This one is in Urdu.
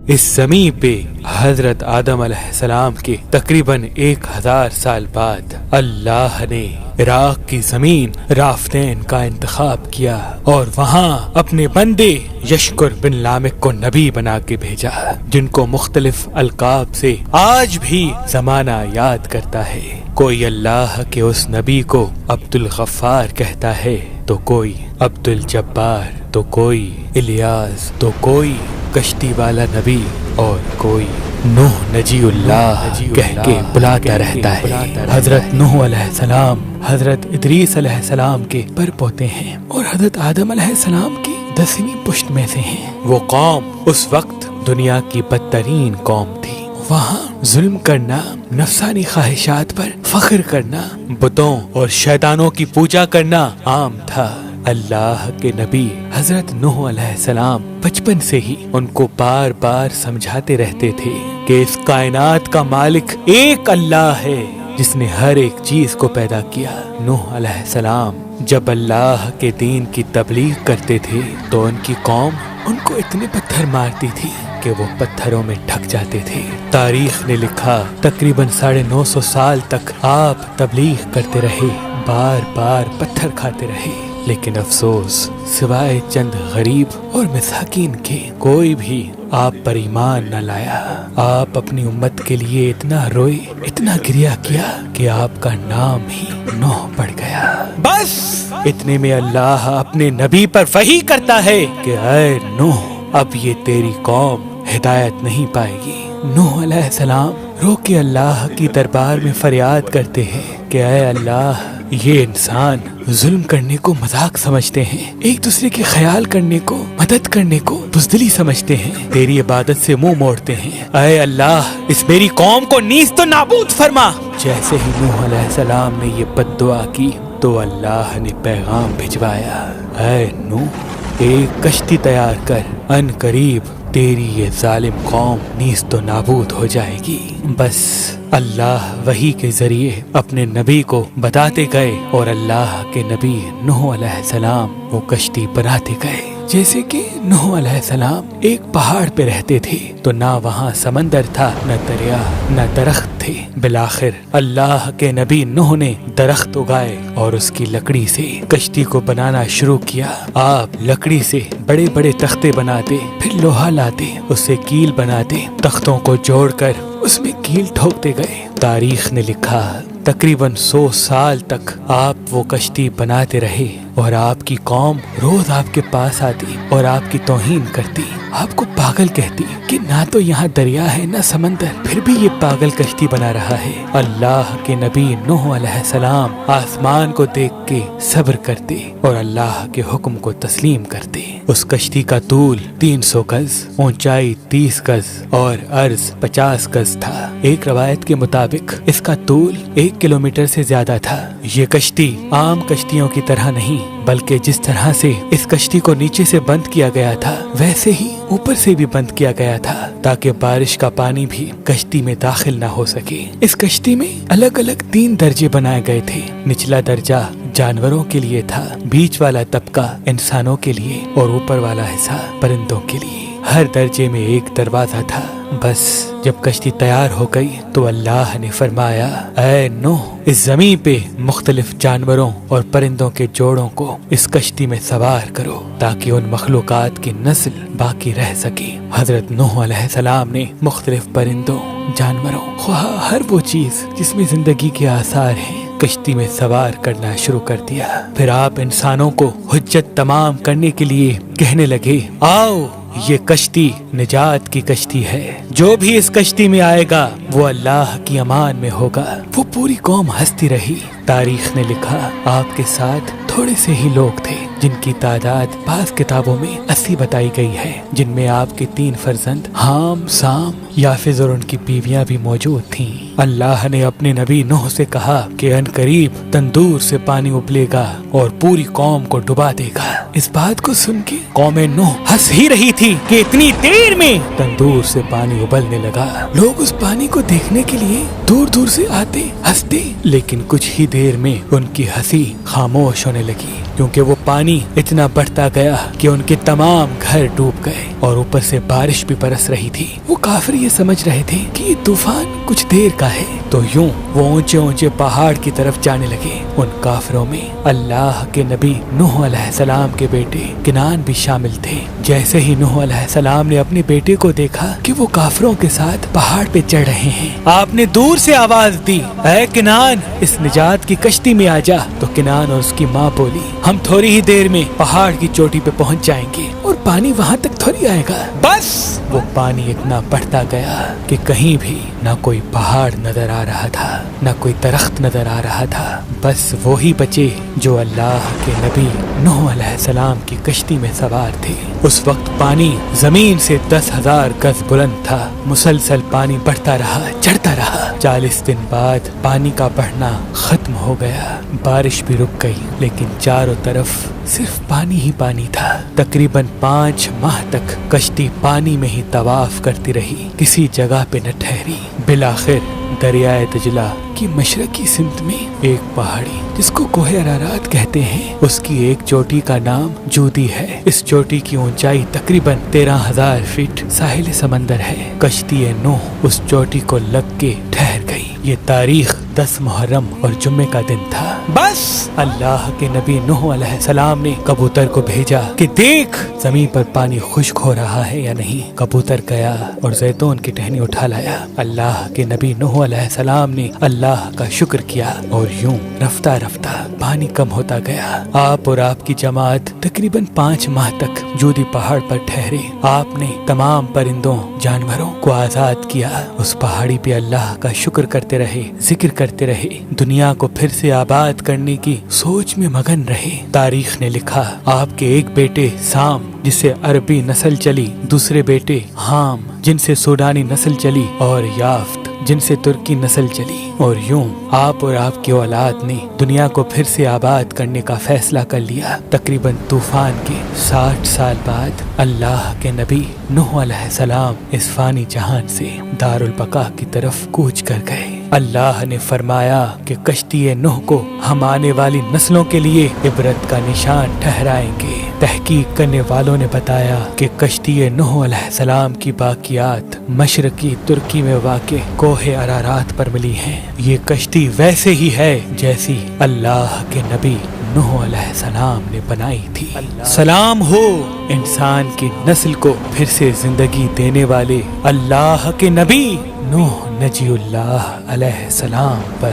اس زمین پہ حضرت آدم علیہ السلام کے تقریباً 1000 سال بعد اللہ نے عراق کی زمین رافتین کا انتخاب کیا اور وہاں اپنے بندے یشکر بن لامک کو نبی بنا کے بھیجا، جن کو مختلف القاب سے آج بھی زمانہ یاد کرتا ہے۔ کوئی اللہ کے اس نبی کو عبد الغفار کہتا ہے، تو کوئی عبد الجبار، تو کوئی الیاس، تو کوئی کشتی والا نبی، اور کوئی نوح نجی اللہ کہہ کے بلاتا رہتا ہے۔ حضرت نوح علیہ السلام حضرت ادریس علیہ السلام کے پر پوتے ہیں اور حضرت آدم علیہ السلام کی 10ویں پشت میں سے ہیں۔ وہ قوم اس وقت دنیا کی بدترین قوم تھی۔ وہاں ظلم کرنا، نفسانی خواہشات پر فخر کرنا، بتوں اور شیطانوں کی پوجا کرنا عام تھا۔ اللہ کے نبی حضرت نوح علیہ السلام بچپن سے ہی ان کو بار بار سمجھاتے رہتے تھے کہ اس کائنات کا مالک ایک اللہ ہے جس نے ہر ایک چیز کو پیدا کیا۔ نوح علیہ السلام جب اللہ کے دین کی تبلیغ کرتے تھے تو ان کی قوم ان کو اتنے پتھر مارتی تھی کہ وہ پتھروں میں ڈھک جاتے تھے۔ تاریخ نے لکھا تقریباً 950 سال تک آپ تبلیغ کرتے رہے، بار بار پتھر کھاتے رہے، لیکن افسوس سوائے چند غریب اور مساکین کے کوئی بھی آپ پر ایمان نہ لایا۔ آپ اپنی امت کے لیے اتنا روئے، اتنا گریہ کیا کہ آپ کا نام ہی نوح پڑ گیا۔ بس اتنے میں اللہ اپنے نبی پر وحی کرتا ہے کہ اے نوح، اب یہ تیری قوم ہدایت نہیں پائے گی۔ نوح علیہ السلام رو کے اللہ کی دربار میں فریاد کرتے ہیں کہ اے اللہ، یہ انسان ظلم کرنے کو مذاق سمجھتے ہیں، ایک دوسرے کے خیال کرنے کو، مدد کرنے کو بزدلی سمجھتے ہیں، تیری عبادت سے منہ موڑتے ہیں۔ اے اللہ، اس میری قوم کو نیست و نابود فرما۔ جیسے ہی نوح علیہ السلام نے یہ بد دعا کی تو اللہ نے پیغام بھجوایا، اے نوح، ایک کشتی تیار کر، ان قریب تیری یہ ظالم قوم نیست و نابود ہو جائے گی۔ بس اللہ وحی کے ذریعے اپنے نبی کو بتاتے گئے اور اللہ کے نبی نوح علیہ السلام وہ کشتی بناتے گئے۔ جیسے کہ نوح علیہ السلام ایک پہاڑ پہ رہتے تھے تو نہ وہاں سمندر تھا، نہ دریا، نہ درخت تھے۔ بالآخر اللہ کے نبی نوح نے درخت اگائے اور اس کی لکڑی سے کشتی کو بنانا شروع کیا۔ آپ لکڑی سے بڑے بڑے تختے بناتے، پھر لوہا لاتے، اس سے کیل بناتے، تختوں کو جوڑ کر اس میں کیل ٹھوکتے گئے۔ تاریخ نے لکھا تقریباً 100 سال تک آپ وہ کشتی بناتے رہے اور آپ کی قوم روز آپ کے پاس آتی اور آپ کی توہین کرتی، آپ کو پاگل کہتی کہ نہ تو یہاں دریا ہے نہ سمندر، پھر بھی یہ پاگل کشتی بنا رہا ہے۔ اللہ کے نبی نوح علیہ السلام آسمان کو دیکھ کے صبر کرتے اور اللہ کے حکم کو تسلیم کرتے۔ اس کشتی کا طول 300 گز، اونچائی 30 گز اور عرض 50 گز تھا۔ ایک روایت کے مطابق اس کا طول 1 کلومیٹر سے زیادہ تھا۔ یہ کشتی عام کشتیوں کی طرح نہیں، بلکہ جس طرح سے اس کشتی کو نیچے سے بند کیا گیا تھا ویسے ہی اوپر سے بھی بند کیا گیا تھا تاکہ بارش کا پانی بھی کشتی میں داخل نہ ہو سکے۔ اس کشتی میں الگ الگ 3 درجے بنائے گئے تھے۔ نچلا درجہ جانوروں کے لیے تھا، بیچ والا طبقہ انسانوں کے لیے اور اوپر والا حصہ پرندوں کے لیے۔ ہر درجے میں ایک دروازہ تھا۔ بس جب کشتی تیار ہو گئی تو اللہ نے فرمایا، اے نوح، اس زمین پہ مختلف جانوروں اور پرندوں کے جوڑوں کو اس کشتی میں سوار کرو تاکہ ان مخلوقات کی نسل باقی رہ سکے۔ حضرت نوح علیہ السلام نے مختلف پرندوں، جانوروں، خواہ ہر وہ چیز جس میں زندگی کے آثار ہیں، کشتی میں سوار کرنا شروع کر دیا۔ پھر آپ انسانوں کو حجت تمام کرنے کے لیے کہنے لگے، آؤ، یہ کشتی نجات کی کشتی ہے، جو بھی اس کشتی میں آئے گا وہ اللہ کی امان میں ہوگا۔ وہ پوری قوم ہنستی رہی۔ تاریخ نے لکھا آپ کے ساتھ تھوڑے سے ہی لوگ تھے جن کی تعداد بعض کتابوں میں 80 بتائی گئی ہے، جن میں آپ کے 3 فرزند حام، سام، یافز اور ان کی بیویاں بھی موجود تھیں۔ اللہ نے اپنے نبی نوح سے کہا کہ ان قریب تندور سے پانی ابلے گا اور پوری قوم کو ڈبا دے گا۔ اس بات کو سن کے قوم نوح ہنس ہی رہی تھی کہ اتنی دیر میں تندور سے پانی ابلنے لگا۔ لوگ اس پانی کو دیکھنے کے لیے دور دور سے آتے، ہنستے، لیکن کچھ ہی دیر میں ان کی ہنسی خاموش ہونے لگی۔ کیونکہ وہ پانی اتنا بڑھتا گیا کہ ان کے تمام گھر ڈوب گئے اور اوپر سے بارش بھی برس رہی تھی۔ وہ کافر یہ سمجھ رہے تھے کہ یہ طوفان کچھ دیر کا ہے، تو یوں وہ اونچے اونچے پہاڑ کی طرف جانے لگے۔ ان کافروں میں اللہ کے نبی نوح علیہ السلام کے بیٹے کنعان بھی شامل تھے۔ جیسے ہی نوح علیہ السلام نے اپنے بیٹے کو دیکھا کہ وہ کافروں کے ساتھ پہاڑ پہ چڑھ رہے ہیں، آپ نے دور سے آواز دی، اے کنعان، اس نجات کی کشتی میں آ جا۔ تو کنعان اور اس کی ماں بولی، ہم تھوڑی ہی دیر میں پہاڑ کی چوٹی پہ پہنچ جائیں گے اور پانی وہاں تک تھوڑی آئے گا۔ بس وہ پانی اتنا بڑھتا گیا کہ کہیں بھی نہ کوئی پہاڑ نظر آ رہا تھا، نہ کوئی درخت نظر آ رہا تھا، بس وہی بچے جو اللہ کے نبی نوح علیہ السلام کی کشتی میں سوار تھے۔ اس وقت پانی زمین سے 10,000 گز بلند تھا۔ مسلسل پانی بڑھتا رہا، چڑھتا رہا۔ 40 دن بعد پانی کا بڑھنا ختم ہو گیا، بارش بھی رک گئی، لیکن چاروں طرف صرف پانی ہی پانی تھا۔ تقریباً 5 ماہ تک کشتی پانی میں ہی طواف کرتی رہی، کسی جگہ پہ نہ ٹھہری۔ بالآخر دریائے دجلہ کی مشرقی سمت میں ایک پہاڑی جس کو کوہ ارارات کہتے ہیں، اس کی ایک چوٹی کا نام جودی ہے۔ اس چوٹی کی اونچائی تقریباً 13,000 فٹ ساحل سمندر ہے۔ کشتی نوح اس چوٹی کو لگ کے ٹھہر گئی۔ یہ تاریخ 10 محرم اور جمعے کا دن تھا۔ بس اللہ کے نبی نوح علیہ السلام نے کبوتر کو بھیجا کہ دیکھ زمین پر پانی خشک ہو رہا ہے یا نہیں۔ کبوتر گیا اور زیتون کی ٹہنی اٹھا لایا۔ اللہ کے نبی نوح علیہ السلام نے اللہ کا شکر کیا اور یوں رفتہ رفتہ پانی کم ہوتا گیا۔ آپ اور آپ کی جماعت تقریباً 5 ماہ تک جودی پہاڑ پر ٹھہرے۔ آپ نے تمام پرندوں جانوروں کو آزاد کیا۔ اس پہاڑی پہ اللہ کا شکر کرتے رہے، ذکر کرتے رہے، دنیا کو پھر سے آباد کرنے کی سوچ میں مگن رہے۔ تاریخ نے لکھا آپ کے ایک بیٹے سام جس سے عربی نسل چلی، دوسرے بیٹے حام جن سے سوڈانی نسل چلی، اور یافت جن سے ترکی نسل چلی، اور یوں آپ اور آپ کی اولاد نے دنیا کو پھر سے آباد کرنے کا فیصلہ کر لیا۔ تقریباً طوفان کے 60 سال بعد اللہ کے نبی نوح علیہ السلام اس فانی جہان سے دار البقا کی طرف کوچ کر گئے۔ اللہ نے فرمایا کہ کشتی نوح کو ہم آنے والی نسلوں کے لیے عبرت کا نشان ٹھہرائیں گے۔ تحقیق کرنے والوں نے بتایا کہ کشتی نوح علیہ السلام کی باقیات مشرقی ترکی میں واقع کوہ ارارات پر ملی ہیں۔ یہ کشتی ویسے ہی ہے جیسی اللہ کے نبی نوح علیہ السلام نے بنائی تھی۔ سلام ہو انسان کی نسل کو پھر سے زندگی دینے والے اللہ کے نبی نوح نجی اللہ علیہ السلام پر۔